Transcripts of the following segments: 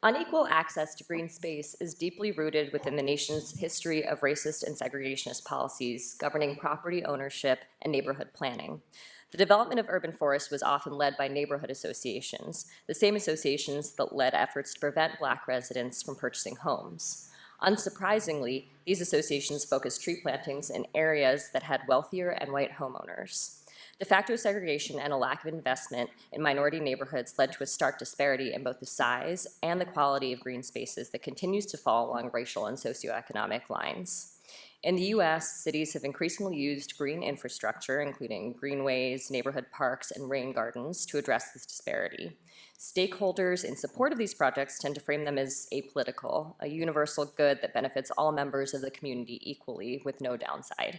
Unequal access to green space is deeply rooted within the nation's history of racist and segregationist policies governing property ownership and neighborhood planning. The development of urban forests was often led by neighborhood associations, the same associations that led efforts to prevent Black residents from purchasing homes. Unsurprisingly, these associations focused tree plantings in areas that had wealthier and white homeowners. De facto segregation and a lack of investment in minority neighborhoods led to a stark disparity in both the size and the quality of green spaces that continues to fall along racial and socioeconomic lines. In the US, cities have increasingly used green infrastructure, including greenways, neighborhood parks, and rain gardens, to address this disparity. Stakeholders in support of these projects tend to frame them as apolitical, a universal good that benefits all members of the community equally with no downside.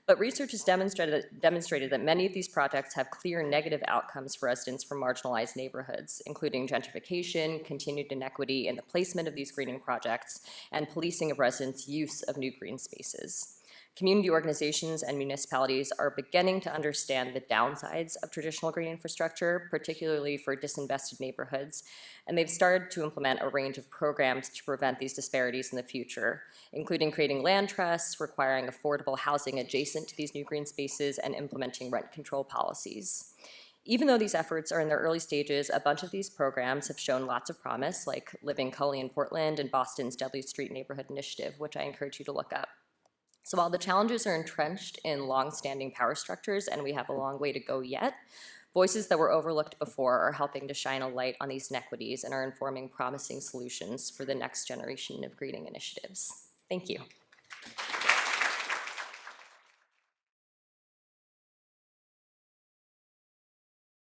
But research has demonstrated that many of these projects have clear negative outcomes for residents from marginalized neighborhoods, including gentrification, continued inequity in the placement of these greening projects, and policing of residents' use of new green spaces. Community organizations and municipalities are beginning to understand the downsides of traditional green infrastructure, particularly for disinvested neighborhoods, and they've started to implement a range of programs to prevent these disparities in the future, including creating land trusts, requiring affordable housing adjacent to these new green spaces, and implementing rent control policies. Even though these efforts are in their early stages, a bunch of these programs have shown lots of promise, like Living Cully in Portland and Boston's Dudley Street Neighborhood Initiative, which I encourage you to look up. So while the challenges are entrenched in long-standing power structures and we have a long way to go yet, voices that were overlooked before are helping to shine a light on these inequities and are informing promising solutions for the next generation of greening initiatives. Thank you.